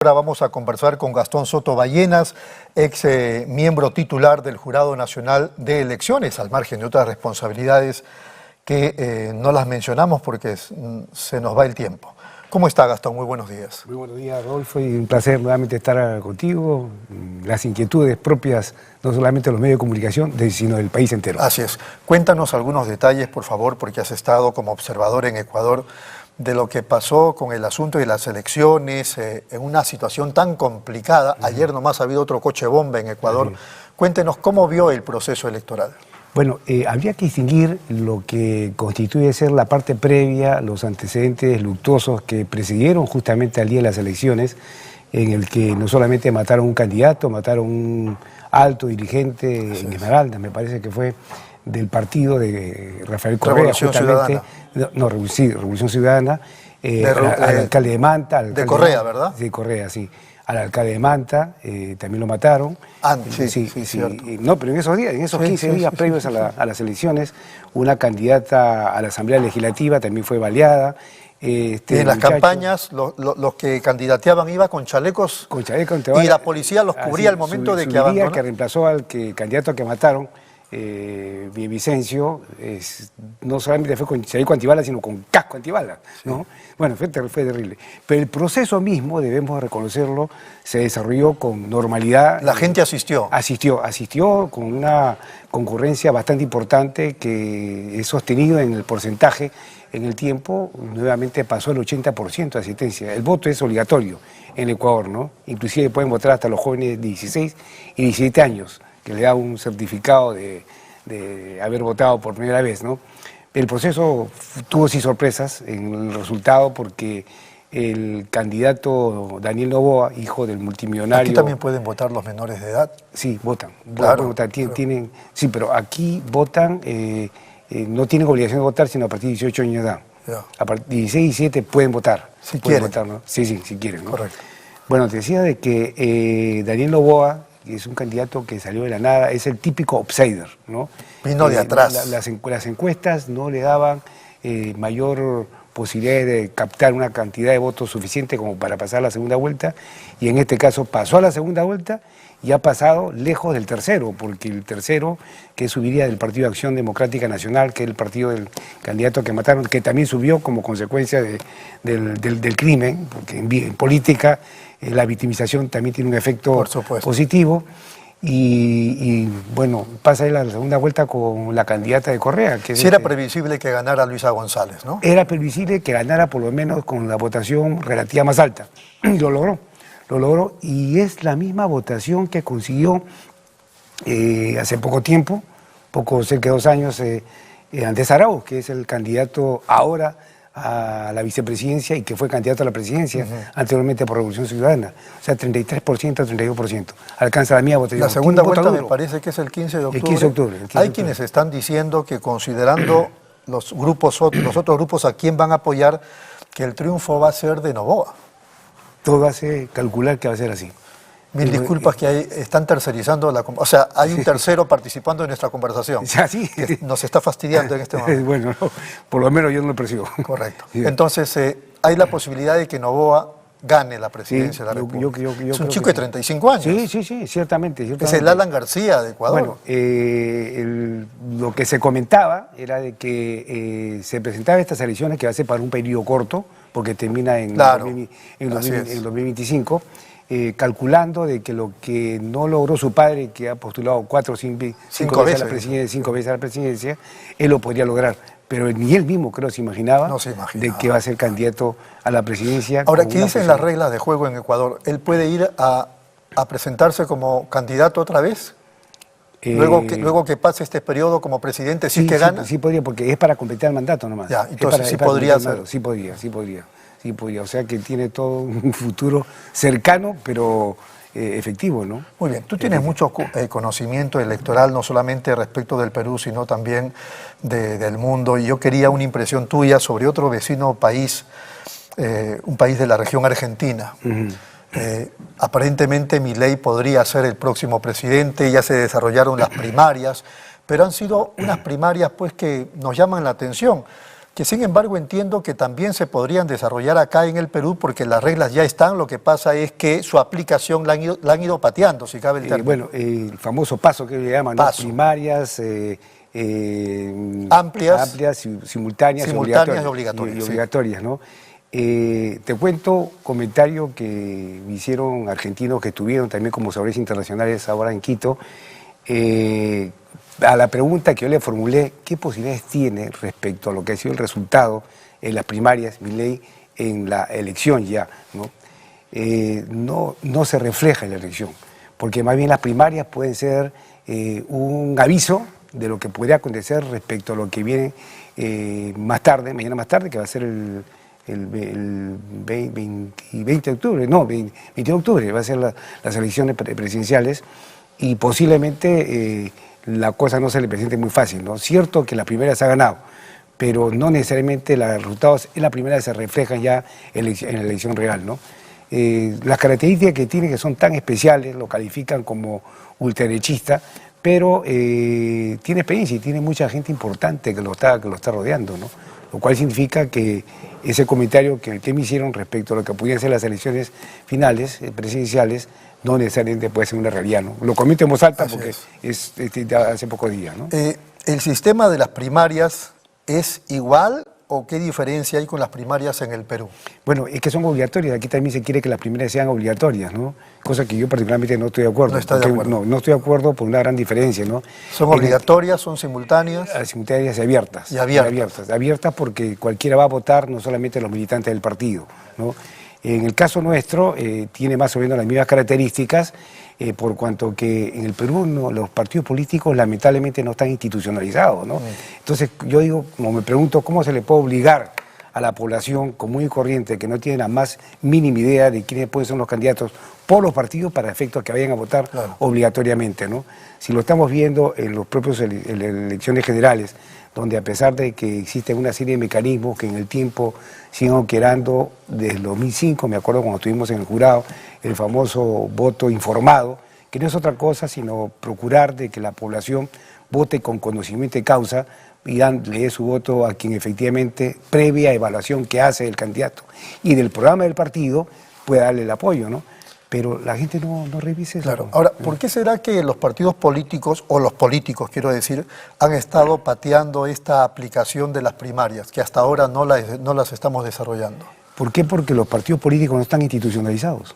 Ahora vamos a conversar con Gastón Soto Ballenas, ex miembro titular del Jurado Nacional de Elecciones, al margen de otras responsabilidades que no las mencionamos porque se nos va el tiempo. ¿Cómo está, Gastón? Muy buenos días. Muy buenos días, Rodolfo, y un placer nuevamente estar contigo. Las inquietudes propias, no solamente de los medios de comunicación, sino del país entero. Así es. Cuéntanos algunos detalles, por favor, porque has estado como observador en Ecuador, de lo que pasó con el asunto de las elecciones, en una situación tan complicada. Ayer nomás ha habido otro coche bomba en Ecuador. Cuéntenos cómo vio el proceso electoral. Bueno, habría que distinguir lo que constituye ser la parte previa, los antecedentes luctuosos que precedieron justamente al día de las elecciones, en el que no solamente mataron un candidato, mataron un alto dirigente en Esmeralda, me parece que fue del partido de Rafael Correa, Revolución Ciudadana. No, sí, Revolución Ciudadana, al alcalde de Manta. De Correa, ¿verdad? De Correa, sí. Al alcalde de Manta, también lo mataron. Sí, cierto. No, pero en esos días, en esos 15 días previos a las elecciones, una candidata a la Asamblea Legislativa también fue baleada. Y en las campañas, los que candidateaban iban con chalecos, y la policía los cubría al momento de que abandonaron. Que reemplazó al candidato que mataron, Vicencio, no solamente fue con chaleco antibalas, sino con casco antibalas, ¿no? Bueno, fue terrible. Pero el proceso mismo, debemos reconocerlo, se desarrolló con normalidad. La gente asistió. Asistió con una concurrencia bastante importante que es sostenido en el porcentaje. En el tiempo, nuevamente pasó el 80% de asistencia. El voto es obligatorio en Ecuador, ¿no? Inclusive pueden votar hasta los jóvenes de 16 y 17 años, que le da un certificado de haber votado por primera vez, ¿no? El proceso tuvo sí sorpresas en el resultado porque el candidato Daniel Noboa, hijo del multimillonario... ¿Aquí también pueden votar los menores de edad? Sí, votan. Claro, votar. Sí, pero aquí votan, no tienen obligación de votar sino a partir de 18 años de edad. Ya. A partir de 16 y 17 pueden votar. Si quieren. Votar, ¿no? Sí, si quieren, ¿no? Correcto. Bueno, te decía de que Daniel Noboa, que es un candidato que salió de la nada, es el típico outsider, ¿no? Vino de atrás. Las encuestas no le daban mayor posibilidad de captar una cantidad de votos suficiente como para pasar a la segunda vuelta, y en este caso pasó a la segunda vuelta y ha pasado lejos del tercero, porque el tercero, que subiría del Partido de Acción Democrática Nacional, que es el partido del candidato que mataron, que también subió como consecuencia del crimen, porque en política la victimización también tiene un efecto positivo, y bueno, pasa a la segunda vuelta con la candidata de Correa. Que sí, era previsible que ganara Luisa González, ¿no? Era previsible que ganara por lo menos con la votación relativa más alta, y lo logró, y es la misma votación que consiguió hace poco tiempo, cerca de 2 años, Andrés Arauz, que es el candidato ahora a la vicepresidencia y que fue candidato a la presidencia anteriormente por Revolución Ciudadana. O sea, 33%, 32%. Alcanza la misma votación. La segunda vuelta me parece que es el 15 de octubre. El 15 de octubre. Hay quienes están diciendo que, considerando los otros grupos a quién van a apoyar, que el triunfo va a ser de Noboa. Todo hace calcular que va a ser así. Mil disculpas que están tercerizando o sea, hay un tercero participando en nuestra conversación. Sí. Que nos está fastidiando en este momento. Bueno, no, por lo menos yo no lo percibo. Correcto. Entonces, hay la posibilidad de que Noboa gane la presidencia de la República. Es un chico de 35 años. Sí, ciertamente. Es el Alan García de Ecuador. Bueno, lo que se comentaba era de que se presentaba estas elecciones que va a ser para un periodo corto, porque termina en 2025, calculando de que lo que no logró su padre, que ha postulado 4 o 5 veces a la presidencia, él lo podría lograr. Pero ni él mismo creo se imaginaba de que va a ser candidato a la presidencia. Ahora, ¿qué dicen las reglas de juego en Ecuador? ¿Él puede ir a presentarse como candidato otra vez? Luego que pase este periodo como presidente, ¿sí que gana? Sí podría, porque es para completar el mandato nomás. Ya, entonces sí podría hacer. Sí podría. O sea que tiene todo un futuro cercano, pero efectivo, ¿no? Muy bien. Tú tienes mucho conocimiento electoral, no solamente respecto del Perú, sino también del mundo. Y yo quería una impresión tuya sobre otro vecino país, un país de la región Argentina. Aparentemente Milei podría ser el próximo presidente, ya se desarrollaron las primarias, pero han sido unas primarias pues que nos llaman la atención. que sin embargo entiendo que también se podrían desarrollar acá en el Perú porque las reglas ya están, lo que pasa es que su aplicación la han ido pateando, si cabe el término. Bueno, el famoso paso que le llaman, ¿no? Primarias, amplias, simultáneas y obligatorias, ¿no? Te cuento comentario que me hicieron argentinos que estuvieron también como observadores internacionales ahora en Quito. A la pregunta que yo le formulé, ¿qué posibilidades tiene respecto a lo que ha sido el resultado en las primarias, Milei, en la elección ya, ¿no? No se refleja en la elección, porque más bien las primarias pueden ser un aviso de lo que podría acontecer respecto a lo que viene más tarde, mañana más tarde, que va a ser el 20 de octubre, no, 20 de octubre, va a ser las elecciones presidenciales y posiblemente la cosa no se le presente muy fácil, ¿no? Cierto que la primera se ha ganado, pero no necesariamente los resultados en la primera se reflejan ya en la elección real, ¿no? Las características que tiene, que son tan especiales, lo califican como ultraderechista, pero tiene experiencia y tiene mucha gente importante que lo está rodeando, ¿no? Lo cual significa que ese comentario que me hicieron respecto a lo que pudieran ser las elecciones finales, presidenciales, no necesariamente puede ser una realidad, ¿no? Lo comento en voz alta porque es de hace pocos días, ¿no? ¿El sistema de las primarias es igual o qué diferencia hay con las primarias en el Perú? Bueno, es que son obligatorias. Aquí también se quiere que las primarias sean obligatorias, ¿no? Cosa que yo particularmente no estoy de acuerdo. No está de acuerdo. No estoy de acuerdo por una gran diferencia, ¿no? ¿Son obligatorias, son simultáneas? Simultáneas y abiertas. Abiertas porque cualquiera va a votar, no solamente los militantes del partido, ¿no? En el caso nuestro, tiene más o menos las mismas características, por cuanto que en el Perú los partidos políticos lamentablemente no están institucionalizados, ¿no? Entonces yo digo, como me pregunto, ¿cómo se le puede obligar a la población común y corriente que no tiene la más mínima idea de quiénes pueden ser los candidatos por los partidos para efecto que vayan a votar obligatoriamente, ¿no? Si lo estamos viendo en los propios en las elecciones generales, donde a pesar de que existen una serie de mecanismos que en el tiempo siguen operando desde el 2005, me acuerdo cuando estuvimos en el jurado, el famoso voto informado, que no es otra cosa sino procurar de que la población vote con conocimiento de causa y le dé su voto a quien efectivamente, previa evaluación que hace el candidato y del programa del partido, pueda darle el apoyo, ¿no? Pero la gente no revisa eso. Claro. Ahora, ¿por qué será que los partidos políticos, o los políticos, quiero decir, han estado pateando esta aplicación de las primarias, que hasta ahora no las estamos desarrollando? ¿Por qué? Porque los partidos políticos no están institucionalizados.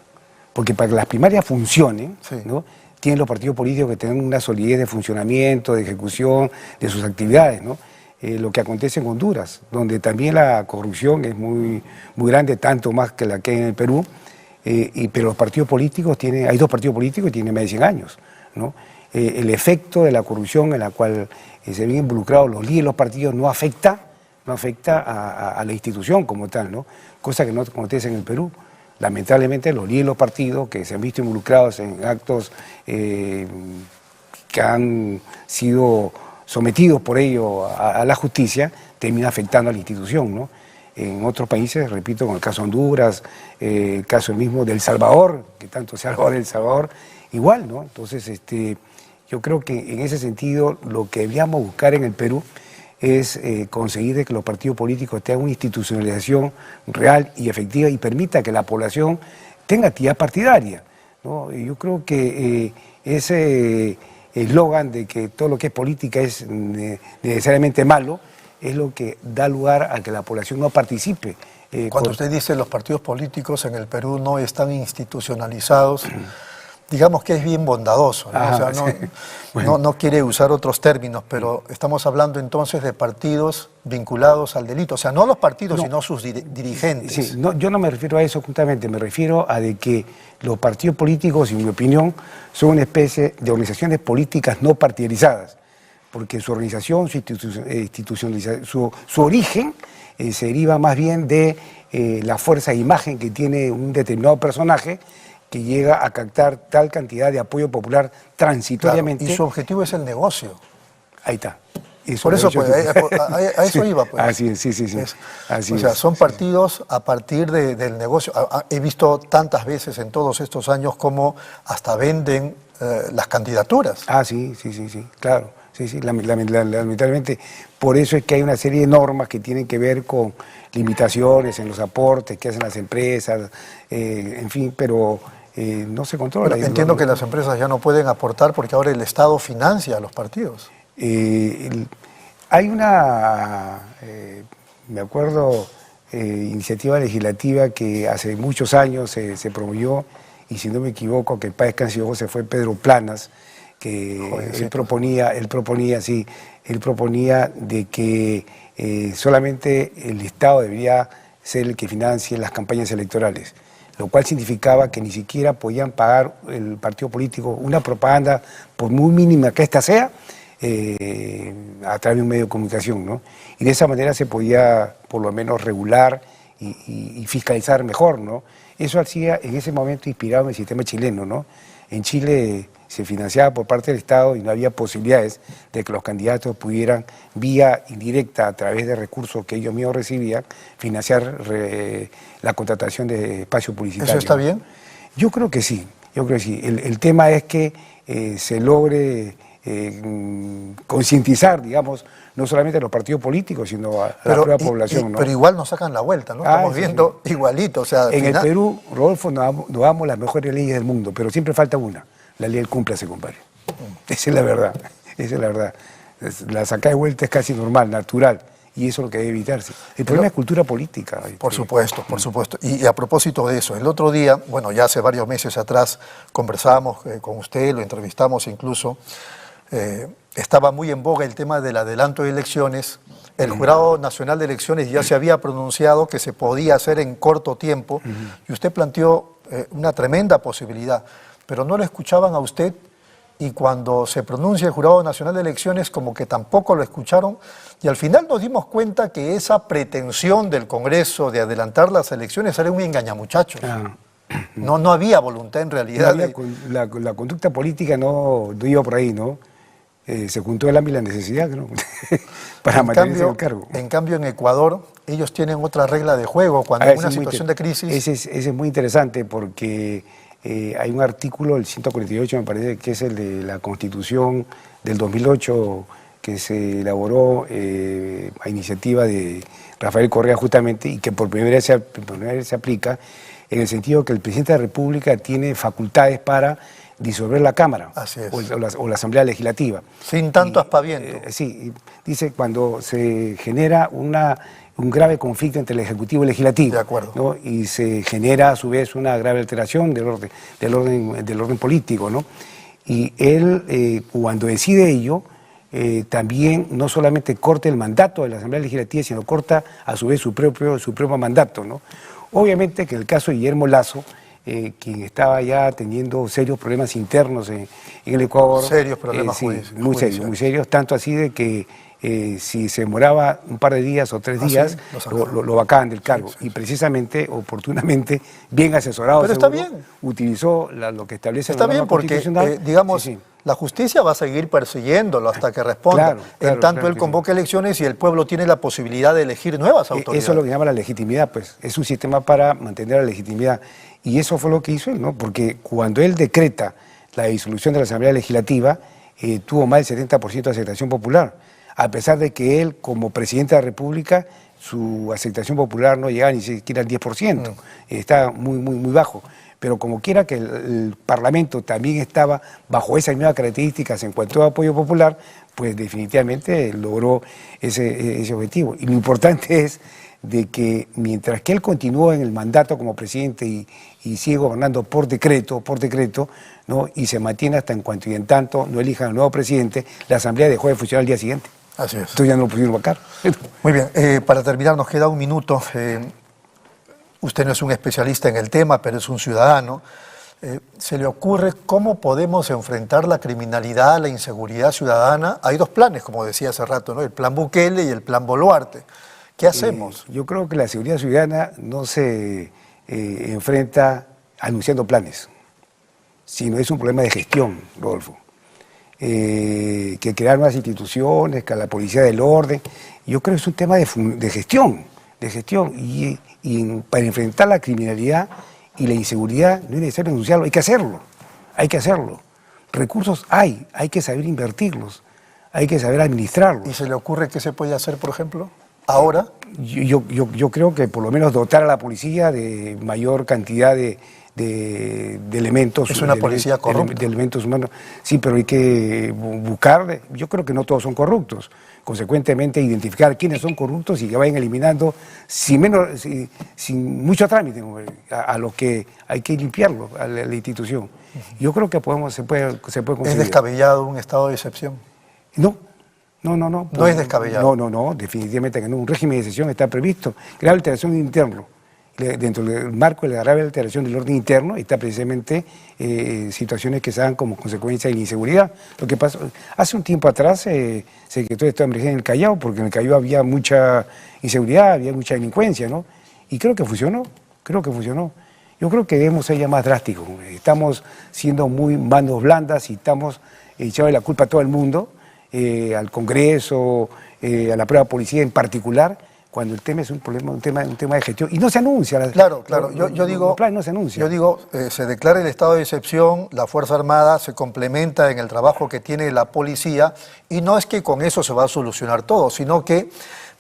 Porque para que las primarias funcionen, ¿no? Tienen los partidos políticos que tener una solidez de funcionamiento, de ejecución, de sus actividades, ¿no? Lo que acontece en Honduras, donde también la corrupción es muy grande, tanto más que la que hay en el Perú. Pero los partidos políticos hay dos partidos políticos que tienen más de 100 años, ¿no? El efecto de la corrupción en la cual se ven involucrados los líderes de los partidos no afecta a la institución como tal, ¿no? Cosa que no acontece en el Perú. Lamentablemente los líderes de los partidos que se han visto involucrados en actos que han sido sometidos por ello a la justicia terminan afectando a la institución, ¿no? En otros países, repito, con el caso de Honduras, el caso mismo de El Salvador, que tanto se habla de El Salvador, igual, ¿no? Entonces, yo creo que en ese sentido lo que deberíamos buscar en el Perú es conseguir de que los partidos políticos tengan una institucionalización real y efectiva y permita que la población tenga actividad partidaria, ¿no? Y yo creo que ese eslogan de que todo lo que es política es necesariamente malo, es lo que da lugar a que la población no participe. Cuando usted dice los partidos políticos en el Perú no están institucionalizados, digamos que es bien bondadoso, ¿no? O sea, no quiere usar otros términos, pero estamos hablando entonces de partidos vinculados al delito, o sea, no los partidos, sino sus dirigentes. Sí, yo no me refiero a eso justamente, me refiero a de que los partidos políticos, en mi opinión, son una especie de organizaciones políticas no partidarizadas, porque su organización, su origen se deriva más bien de la fuerza de imagen que tiene un determinado personaje que llega a captar tal cantidad de apoyo popular transitoriamente. Claro, y su objetivo es el negocio. Ahí está. Por eso, pues, a eso iba. Pues. Así es, sí. O sea, son partidos a partir del negocio. He visto tantas veces en todos estos años cómo hasta venden las candidaturas. Sí, claro. Sí, sí, lamentablemente. Por eso es que hay una serie de normas que tienen que ver con limitaciones en los aportes que hacen las empresas, en fin, pero no se controla. Pero entiendo que las empresas ya no pueden aportar porque ahora el Estado financia a los partidos. Hay una, me acuerdo, iniciativa legislativa que hace muchos años se promovió, y si no me equivoco, que el padre descanse José fue Pedro Planas, que él proponía de que solamente el Estado debería ser el que financie las campañas electorales, lo cual significaba que ni siquiera podían pagar el partido político una propaganda, por muy mínima que ésta sea, a través de un medio de comunicación, ¿no? Y de esa manera se podía por lo menos regular y fiscalizar mejor, ¿no? Eso hacía en ese momento inspirado en el sistema chileno, ¿no? En Chile se financiaba por parte del Estado y no había posibilidades de que los candidatos pudieran, vía indirecta, a través de recursos que ellos mismos recibían, financiar la contratación de espacio publicitario. ¿Eso está bien? Yo creo que sí, yo creo que sí. El tema es que se logre concientizar, digamos, no solamente a los partidos políticos, sino a la propia población, ¿no? Pero igual nos sacan la vuelta, ¿no? Estamos viendo igualito, o sea... En el Perú, Rodolfo, nos damos las mejores leyes del mundo, pero siempre falta una, la ley del cúmplase, compadre. Esa es la verdad, esa es la verdad. La sacada de vuelta es casi normal, natural, y eso es lo que debe evitarse. El problema es cultura política. Por supuesto, por supuesto. Y a propósito de eso, el otro día, bueno, ya hace varios meses atrás, conversábamos con usted, lo entrevistamos incluso, estaba muy en boga el tema del adelanto de elecciones. El Jurado Nacional de Elecciones ya se había pronunciado que se podía hacer en corto tiempo, y usted planteó una tremenda posibilidad, pero no lo escuchaban a usted, y cuando se pronuncia el Jurado Nacional de Elecciones como que tampoco lo escucharon, y al final nos dimos cuenta que esa pretensión del Congreso de adelantar las elecciones era un engañamuchachos. No había voluntad en realidad. La conducta política no iba por ahí, ¿no? Se juntó el hambre y la necesidad, ¿no? Para mantenerse en el cargo. En cambio, en Ecuador, ellos tienen otra regla de juego cuando hay una situación de crisis. Ese es muy interesante porque hay un artículo, el 148, me parece, que es el de la Constitución del 2008, que se elaboró a iniciativa de Rafael Correa justamente, y que por primera vez se aplica, en el sentido que el presidente de la República tiene facultades para disolver la Cámara o la Asamblea Legislativa. Sin tanto aspaviento. Sí, dice cuando se genera un grave conflicto entre el Ejecutivo y el Legislativo. De acuerdo. ¿no? Y se genera a su vez una grave alteración del orden político, ¿no? Y él, cuando decide ello, también no solamente corta el mandato de la Asamblea Legislativa, sino corta a su vez su propio mandato, ¿no? Obviamente que en el caso de Guillermo Lasso, quien estaba ya teniendo serios problemas internos en el Ecuador. Serios problemas muy serios, tanto así de que si se demoraba un par de días o 3 días, lo vacaban del cargo. Y precisamente, oportunamente, bien asesorado, pero está bien, utilizó lo que establece la norma constitucional. Porque, digamos, la justicia va a seguir persiguiéndolo hasta que responda. En tanto él convoca elecciones y el pueblo tiene la posibilidad de elegir nuevas autoridades. Eso es lo que llama la legitimidad, pues. Es un sistema para mantener la legitimidad. Y eso fue lo que hizo él, ¿no? Porque cuando él decreta la disolución de la Asamblea Legislativa, tuvo más del 70% de aceptación popular, a pesar de que él, como presidente de la República, su aceptación popular no llegaba ni siquiera al 10%, está muy bajo. Pero como quiera que el Parlamento también estaba bajo esas mismas características en cuanto a apoyo popular, pues definitivamente logró ese objetivo. Y lo importante es de que mientras que él continúa en el mandato como presidente y sigue gobernando por decreto, ¿no? Y se mantiene hasta en cuanto y en tanto no elijan al nuevo presidente, la Asamblea dejó de funcionar al día siguiente. Así es. Entonces ya no lo pudieron vacar. Muy bien, para terminar nos queda un minuto. Usted no es un especialista en el tema, pero es un ciudadano. ¿Se le ocurre cómo podemos enfrentar la criminalidad, la inseguridad ciudadana? Hay 2 planes, como decía hace rato, ¿no? El plan Bukele y el plan Boluarte. ¿Qué hacemos? Yo creo que la seguridad ciudadana no se enfrenta anunciando planes, sino es un problema de gestión, Rodolfo. Que crear más instituciones, que la policía del orden, yo creo que es un tema de gestión, y para enfrentar la criminalidad y la inseguridad no es necesario anunciarlo, hay que hacerlo. Recursos hay que saber invertirlos. hay que saber administrarlos. ¿Y se le ocurre qué se puede hacer, por ejemplo, ahora? Yo creo que por lo menos dotar a la policía de mayor cantidad de elementos. Es una policía corrupta. De elementos humanos. Sí, pero hay que buscar, yo creo que no todos son corruptos. Consecuentemente, identificar quiénes son corruptos y que vayan eliminando sin mucho trámite a los que hay que limpiarlo, a la institución. Yo creo que se puede conseguir. ¿Es descabellado un estado de excepción? No. No es descabellado. No, definitivamente que no. Un régimen de excepción está previsto. Grave alteración interno. Dentro del marco de la grave alteración del orden interno está precisamente situaciones que se dan como consecuencia de la inseguridad. Lo que pasó, hace un tiempo atrás se decretó esta emergencia en el Callao, porque en el Callao había mucha inseguridad, había mucha delincuencia, ¿no? Y creo que funcionó. Yo creo que debemos ser ya más drásticos. Estamos siendo muy manos blandas y estamos echando la culpa a todo el mundo, al Congreso, a la prueba policía en particular, cuando el tema es un tema de gestión y no se anuncia. Claro. Yo digo, no se anuncia. Yo digo, se declara el estado de excepción, la Fuerza Armada se complementa en el trabajo que tiene la policía y no es que con eso se va a solucionar todo, sino que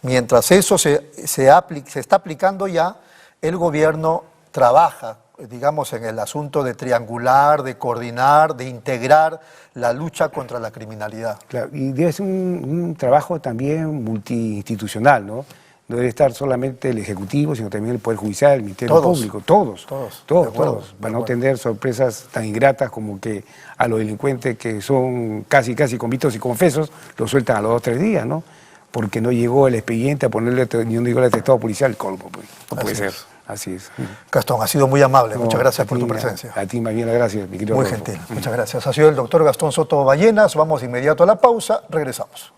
mientras eso se está aplicando ya, el gobierno trabaja, digamos, en el asunto de triangular, de coordinar, de integrar la lucha contra la criminalidad. Claro, y debe ser un trabajo también multiinstitucional, ¿no? No debe estar solamente el Ejecutivo, sino también el Poder Judicial, el Ministerio Público, todos, para no tener sorpresas tan ingratas como que a los delincuentes que son casi convictos y confesos, los sueltan a los 2 o 3 días, ¿no? Porque no llegó el expediente a ponerle, ni no llegó el atestado policial, el colmo, pues. No puede ser. Así es. Gastón, ha sido muy amable. Muchas gracias por tu presencia. A ti más bien las gracias, mi querido Muy Rodolfo. gentil. Muchas gracias. Ha sido el doctor Gastón Soto Ballenas. Vamos de inmediato a la pausa. Regresamos.